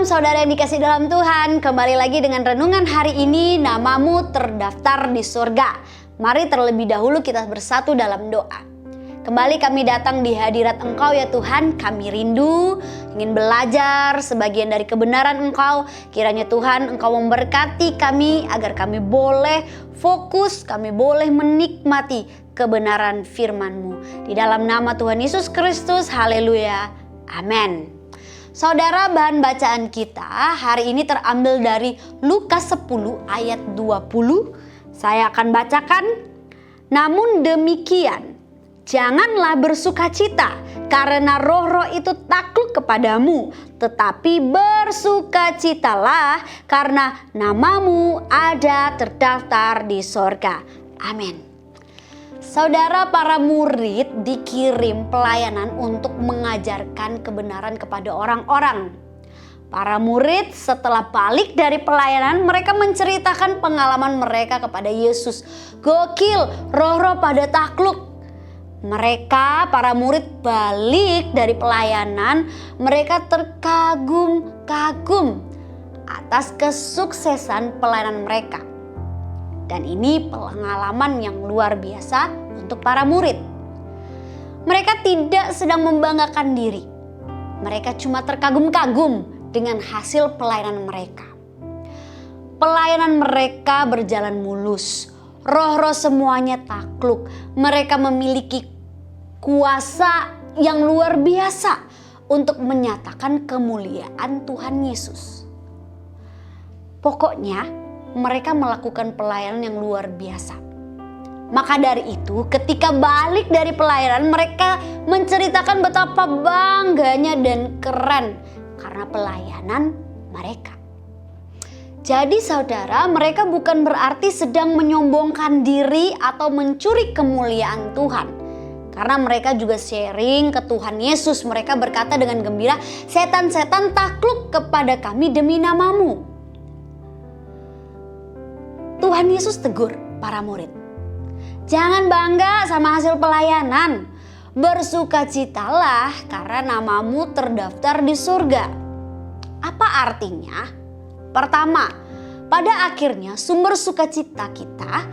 saudara yang dikasih dalam Tuhan, kembali lagi dengan renungan hari ini, namamu terdaftar di surga. Mari terlebih dahulu kita bersatu dalam doa. Kembali kami datang di hadirat Engkau ya Tuhan, kami rindu, ingin belajar sebagian dari kebenaran Engkau. Kiranya Tuhan Engkau memberkati kami agar kami boleh fokus, kami boleh menikmati kebenaran firman-Mu. Di dalam nama Tuhan Yesus Kristus, haleluya, amin. Saudara, bahan bacaan kita hari ini terambil dari Lukas 10 ayat 20. Saya akan bacakan. Namun demikian, janganlah bersukacita karena roh-roh itu takluk kepadamu, tetapi bersukacitalah karena namamu ada terdaftar di sorga. Amin. Saudara, para murid dikirim pelayanan untuk mengajarkan kebenaran kepada orang-orang. Para murid setelah balik dari pelayanan, mereka menceritakan pengalaman mereka kepada Yesus. Gokil, roh-roh pada takluk. Mereka, para murid balik dari pelayanan, mereka terkagum-kagum atas kesuksesan pelayanan mereka. Dan ini pengalaman yang luar biasa untuk para murid. Mereka tidak sedang membanggakan diri. Mereka cuma terkagum-kagum dengan hasil pelayanan mereka. Pelayanan mereka berjalan mulus. Roh-roh semuanya takluk. Mereka memiliki kuasa yang luar biasa untuk menyatakan kemuliaan Tuhan Yesus. Pokoknya mereka melakukan pelayanan yang luar biasa. Maka dari itu ketika balik dari pelayanan, mereka menceritakan betapa bangganya dan keren karena pelayanan mereka. Jadi saudara, mereka bukan berarti sedang menyombongkan diri atau mencuri kemuliaan Tuhan. Karena mereka juga sharing ke Tuhan Yesus. Mereka berkata dengan gembira, setan-setan takluk kepada kami demi namamu. Tuhan Yesus tegur para murid. Jangan bangga sama hasil pelayanan. Bersukacitalah karena namamu terdaftar di surga. Apa artinya? Pertama, pada akhirnya sumber sukacita kita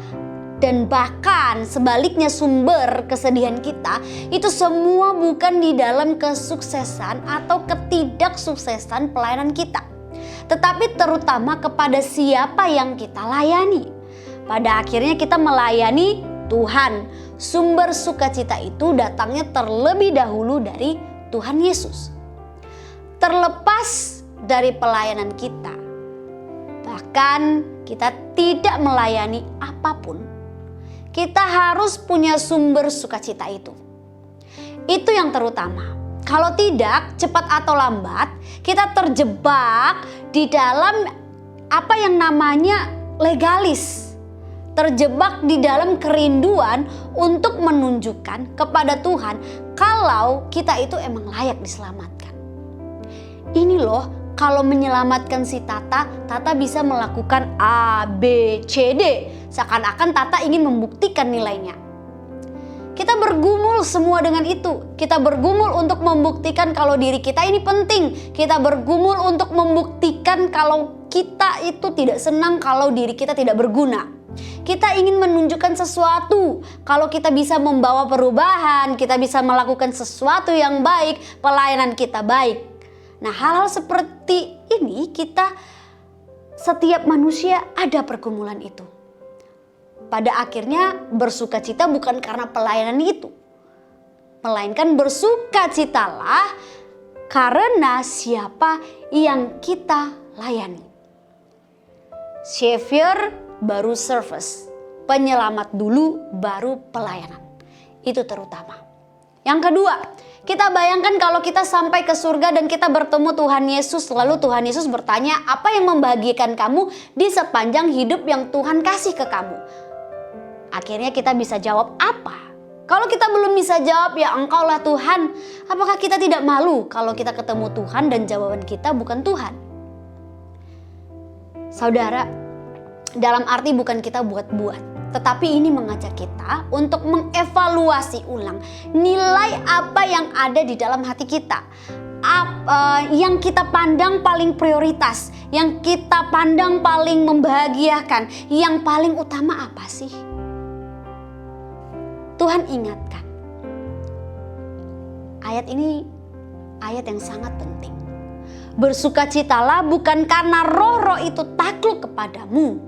dan bahkan sebaliknya sumber kesedihan kita itu semua bukan di dalam kesuksesan atau ketidaksuksesan pelayanan kita, tetapi terutama kepada siapa yang kita layani. Pada akhirnya kita melayani Tuhan. Sumber sukacita itu datangnya terlebih dahulu dari Tuhan Yesus. Terlepas dari pelayanan kita, bahkan kita tidak melayani apapun, kita harus punya sumber sukacita itu. Itu yang terutama. Kalau tidak, cepat atau lambat kita terjebak di dalam apa yang namanya legalis. Terjebak di dalam kerinduan untuk menunjukkan kepada Tuhan kalau kita itu emang layak diselamatkan. Ini loh, kalau menyelamatkan si Tata bisa melakukan A, B, C, D. Seakan-akan Tata ingin membuktikan nilainya. Kita bergumul semua dengan itu. Kita bergumul untuk membuktikan kalau diri kita ini penting. Kita bergumul untuk membuktikan kalau kita itu tidak senang kalau diri kita tidak berguna. Kita ingin menunjukkan sesuatu. Kalau kita bisa membawa perubahan, kita bisa melakukan sesuatu yang baik, pelayanan kita baik. Nah, hal-hal seperti ini setiap manusia ada pergumulan itu. Pada akhirnya bersukacita bukan karena pelayanan itu, melainkan bersukacitalah karena siapa yang kita layani. Savior baru service, penyelamat dulu baru pelayanan. Itu terutama. Yang kedua, kita bayangkan kalau kita sampai ke surga dan kita bertemu Tuhan Yesus, lalu Tuhan Yesus bertanya, apa yang membahagiakan kamu di sepanjang hidup yang Tuhan kasih ke kamu? Akhirnya kita bisa jawab apa? Kalau kita belum bisa jawab, ya Engkau lah Tuhan. Apakah kita tidak malu kalau kita ketemu Tuhan dan jawaban kita bukan Tuhan? Saudara, dalam arti bukan kita buat-buat, tetapi ini mengajak kita untuk mengevaluasi ulang nilai apa yang ada di dalam hati kita. yang kita pandang paling prioritas, yang kita pandang paling membahagiakan, yang paling utama apa sih? Tuhan ingatkan. Ayat ini ayat yang sangat penting. Bersukacitalah bukan karena roh-roh itu takluk kepadamu,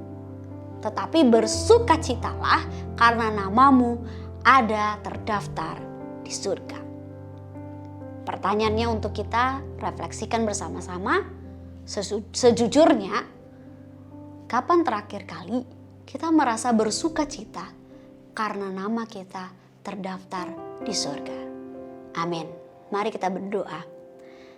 tetapi bersukacitalah karena namamu ada terdaftar di surga. Pertanyaannya untuk kita refleksikan bersama-sama. Sejujurnya, kapan terakhir kali kita merasa bersukacita karena nama kita terdaftar di surga? Amin. Mari kita berdoa.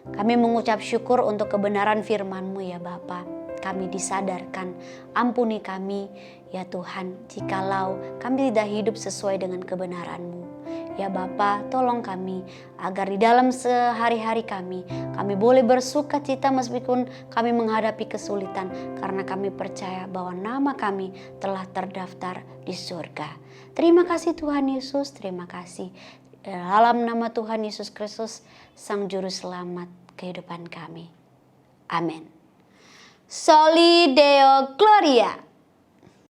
Kami mengucap syukur untuk kebenaran firman-Mu ya Bapa. Kami disadarkan, ampuni kami ya Tuhan, jikalau kami tidak hidup sesuai dengan kebenaran-Mu. Ya Bapa, tolong kami agar di dalam sehari-hari kami boleh bersuka cita meskipun kami menghadapi kesulitan, karena kami percaya bahwa nama kami telah terdaftar di surga. Terima kasih Tuhan Yesus, terima kasih. Dalam nama Tuhan Yesus Kristus, Sang Juru Selamat kehidupan kami. Amin. Soli Deo Gloria.